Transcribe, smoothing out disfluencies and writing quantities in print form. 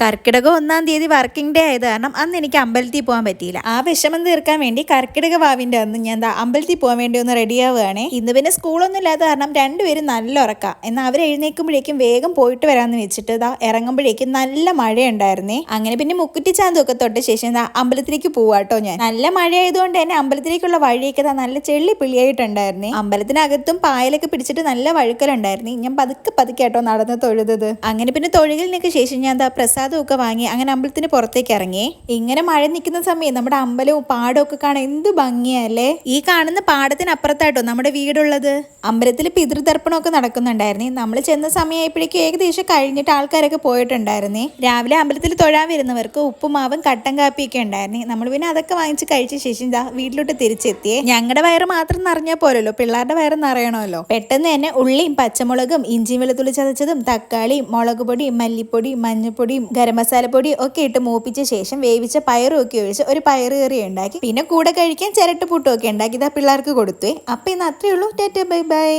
കർക്കിടകം 1-ാം തീയതി working day ആയത് കാരണം അന്ന് എനിക്ക് അമ്പലത്തിൽ പോകാൻ പറ്റിയില്ല. ആ വിഷമം തീർക്കാൻ വേണ്ടി കർക്കിടക വാവിന്റെ അന്ന് ഞാൻ അമ്പലത്തിൽ പോകാൻ വേണ്ടി ഒന്ന് റെഡിയാവുകയാണ്. ഇന്ന് പിന്നെ സ്കൂളൊന്നും ഇല്ലാത്ത കാരണം രണ്ടുപേരും നല്ല ഉറക്കാം. എന്നാൽ അവർ എഴുന്നേൽക്കുമ്പോഴേക്കും വേഗം പോയിട്ട് വരാമെന്ന് വെച്ചിട്ട് ഇറങ്ങുമ്പോഴേക്കും നല്ല മഴയുണ്ടായിരുന്നേ. അങ്ങനെ പിന്നെ മുക്കുറ്റി ചാന്തൊക്കെ തൊട്ട ശേഷം അമ്പലത്തിലേക്ക് പോവാട്ടോ. ഞാൻ നല്ല മഴയായതുകൊണ്ട് തന്നെ അമ്പലത്തിലേക്കുള്ള വഴിയൊക്കെ നല്ല ചെള്ളി പിള്ളിയായിട്ടുണ്ടായിരുന്നേ. അമ്പലത്തിനകത്തും പായലൊക്കെ പിടിച്ചിട്ട് നല്ല വഴുക്കലുണ്ടായിരുന്നേ. ഞാൻ പതുക്കെ കേട്ടോ നടന്ന് തൊഴുതത്. അങ്ങനെ പിന്നെ തൊഴുകലിനൊക്കെ ശേഷം ഞാൻ പ്രസാദമൊക്കെ വാങ്ങി അങ്ങനെ അമ്പലത്തിന് പുറത്തേക്ക് ഇറങ്ങി. ഇങ്ങനെ മഴ നിൽക്കുന്ന സമയം നമ്മുടെ അമ്പലവും പാടവും ഒക്കെ കാണാൻ എന്ത് ഭംഗിയല്ലേ. ഈ കാണുന്ന പാടത്തിനപ്പുറത്തായിട്ടോ നമ്മുടെ വീടുള്ളത്. അമ്പലത്തിൽ പിതൃതർപ്പണമൊക്കെ നടക്കുന്നുണ്ടായിരുന്നേ. നമ്മൾ ചെന്ന സമയമായപ്പോഴേക്കും ഏകദേശം കഴിഞ്ഞിട്ട് ആൾക്കാരൊക്കെ പോയിട്ടുണ്ടായിരുന്നേ. രാവിലെ അമ്പലത്തിൽ തൊഴാൻ വരുന്നവർക്ക് ഉപ്പുമാവും കട്ടൻ കാപ്പിയൊക്കെ ഉണ്ടായിരുന്നേ. നമ്മൾ പിന്നെ അതൊക്കെ വാങ്ങിച്ച് കഴിച്ച ശേഷം വീട്ടിലോട്ട് തിരിച്ചെത്തിയേ. ഞങ്ങളുടെ വയറ് മാത്രം നിറഞ്ഞാൽ പോരല്ലോ, പിള്ളേരുടെ വയറ് നിറയണമല്ലോ. പെട്ടെന്ന് തന്നെ ഉള്ളിയും പച്ചമുളകും ഇഞ്ചിയും വെളുത്തുള്ളി ചതച്ചതും തക്കാളിയും മുളക് പൊടിയും മല്ലിപ്പൊടിയും മഞ്ഞൾപ്പൊടിയും ഗരം മസാലപ്പൊടിയും ഒക്കെ ഇട്ട് മൂപ്പിച്ച ശേഷം വേവിച്ച പയറും ഒക്കെ ഒഴിച്ച് ഒരു പയറ് കറി ഉണ്ടാക്കി. പിന്നെ കൂടെ കഴിക്കാൻ ചിരട്ടപ്പൂട്ടും ഒക്കെ ഉണ്ടാക്കി പിള്ളേർക്ക് കൊടുത്തു. അപ്പൊ ഇന്ന് അത്രയേ ഉള്ളൂ. Tata bye bye.